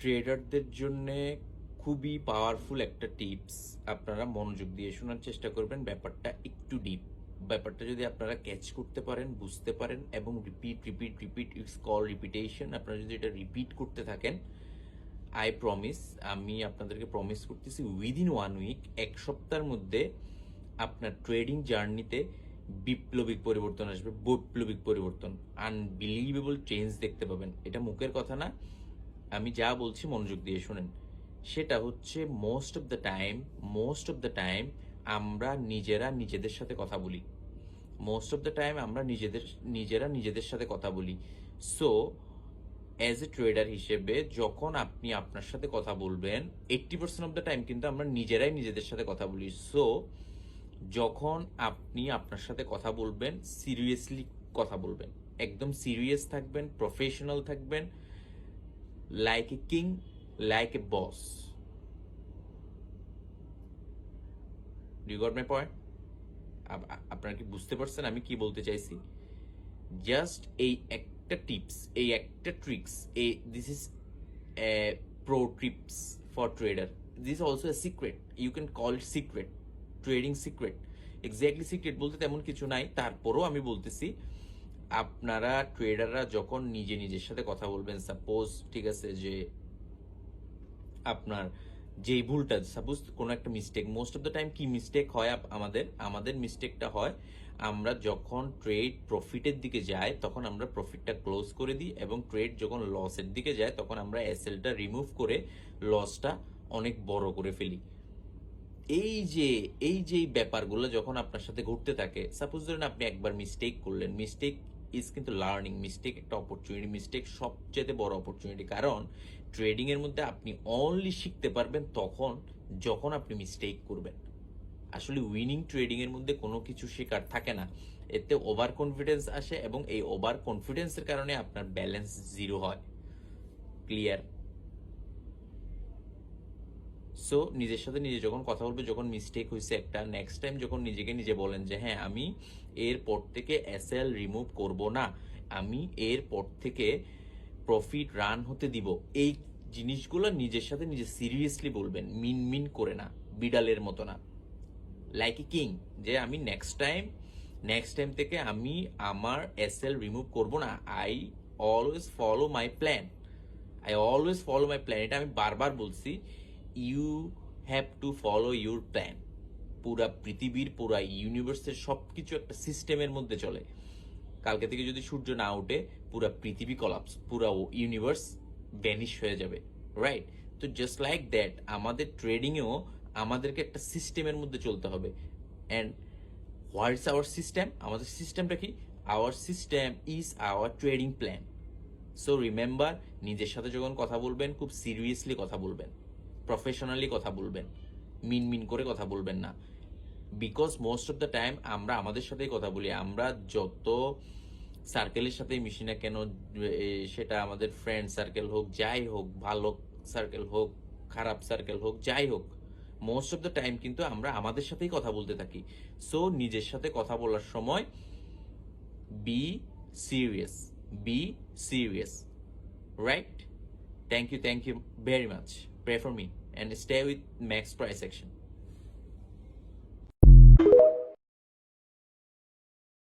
ট্রেডারদের জন্য খুবই পাওয়ারফুল একটা টিপস। আপনারা মনোযোগ দিয়ে শোনার চেষ্টা করবেন। ব্যাপারটা একটু ডিপ। ব্যাপারটা যদি আপনারা ক্যাচ করতে পারেন, বুঝতে পারেন এবং repeat repeat repeat, it's call repetition, আপনারা যদি এটা রিপিট করতে থাকেন, আই প্রমিস, আমি আপনাদেরকে প্রমিস করতেছি, উইদিন 1 উইক, এক সপ্তাহের মধ্যে আপনার ট্রেডিং জার্নিতে বিপ্লবিক পরিবর্তন আসবে। বৈপ্লবিক পরিবর্তন, আনবিলিভেবল চেঞ্জ দেখতে পাবেন। এটা মুখের কথা না, আমি যা বলছি মনোযোগ দিয়ে শুনেন। সেটা হচ্ছে মোস্ট অফ দ্য টাইম আমরা নিজেদের সাথে কথা বলি। মোস্ট অফ দ্য টাইম আমরা নিজেদের সাথে কথা বলি। সো অ্যাজ এ ট্রেডার হিসেবে যখন আপনি আপনার সাথে কথা বলবেন, 80% অফ দ্য টাইম কিন্তু আমরা নিজেদের সাথে কথা বলি। সো যখন আপনি আপনার সাথে কথা বলবেন, সিরিয়াসলি কথা বলবেন, একদম সিরিয়াস থাকবেন, প্রফেশনাল থাকবেন, like a king, like a boss. Do got my point? আপনারা কি বুঝতে পারছেন আমি কি বলতে চাইছি? জাস্ট এই একটা টিপস, এই একটা tricks, this is pro tips for trader. This also a secret, you can call it secret, trading secret. Exactly secret বলতে তেমন কিছু নাই, তারপরও আমি বলতেছি, আপনারা ট্রেডাররা যখন নিজের সাথে কথা বলবেন, সাপোজ ঠিক আছে যে আপনার যেই ভুলটা, সাপোজ কোনো একটা mistake, most of the time কি মিস্টেক হয় আমাদের মিস্টেকটা হয়, আমরা যখন ট্রেড প্রফিটের দিকে যায় তখন আমরা প্রফিটটা ক্লোজ করে দিই, এবং ট্রেড যখন লসের দিকে যায় তখন আমরা এসএলটা রিমুভ করে লসটা অনেক বড় করে ফেলি। এই যে ব্যাপারগুলো যখন আপনার সাথে ঘটতে থাকে, সাপোজ ধরেন আপনি একবার মিস্টেক করলেন, মিস্টেক ইজ কিন্তু লার্নিং, মিস্টেক একটা অপরচুনিটি, মিস্টেক সবচেয়ে বড় অপরচুনিটি। কারণ ট্রেডিং এর মধ্যে আপনি অনলি শিখতে পারবেন যখন আপনি মিস্টেক করবেন। আসলে উইনিং ট্রেডিং এর মধ্যে কোনো কিছু শেখার থাকে না, এতে ওভার কনফিডেন্স আসে এবং এই ওভার কনফিডেন্সের কারণে আপনার ব্যালেন্স জিরো হয়। ক্লিয়ার? সো নিজের সাথে নিজে যখন কথা বলবে, যখন মিস্টেক হয়েছে একটা, নেক্সট টাইম যখন নিজে বলেন যে হ্যাঁ আমি এরপর থেকে এসএল রিমুভ করব না, আমি এরপর থেকে প্রফিট রান হতে দিব, এই জিনিসগুলো নিজের সাথে নিজে সিরিয়াসলি বলবেন, মিন করে না, বিড়ালের মতো না, লাইক এ কিং, যে আমি নেক্সট টাইম থেকে আমি আমার এসএল রিমুভ করব না। অলওয়েজ ফলো মাই প্ল্যান এটা আমি বারবার বলছি। You have to follow your plan. পুরা পৃথিবীর, পুরা ইউনিভার্সের সবকিছু একটা সিস্টেমের মধ্যে চলে। কালকে থেকে যদি সূর্য না ওঠে, পুরা পৃথিবী কলাপস, পুরা ইউনিভার্স ভ্যানিশ হয়ে যাবে, রাইট? তো জাস্ট লাইক দ্যাট আমাদের ট্রেডিংয়েও আমাদেরকে একটা সিস্টেমের মধ্যে চলতে হবে। And what's hour system? আমাদের সিস্টেমটা কি? Hour system is our trading plan. So remember, নিজের সাথে যখন কথা বলবেন খুব সিরিয়াসলি কথা বলবেন, প্রফেশনালি কথা বলবেন, মিন করে কথা বলবেন না। Because most of the time আমরা আমাদের সাথেই কথা বলি। আমরা যত সার্কেলের সাথেই মিশি না কেন, সেটা আমাদের ফ্রেন্ড সার্কেল হোক, যাই হোক, ভালো সার্কেল হোক, খারাপ সার্কেল হোক, যাই হোক, মোস্ট অফ দ্য টাইম কিন্তু আমরা আমাদের সাথেই কথা বলতে থাকি। সো নিজের সাথে কথা বলার সময় be serious, be serious, right? Thank you very much. Pray for me and stay with Max Price Action.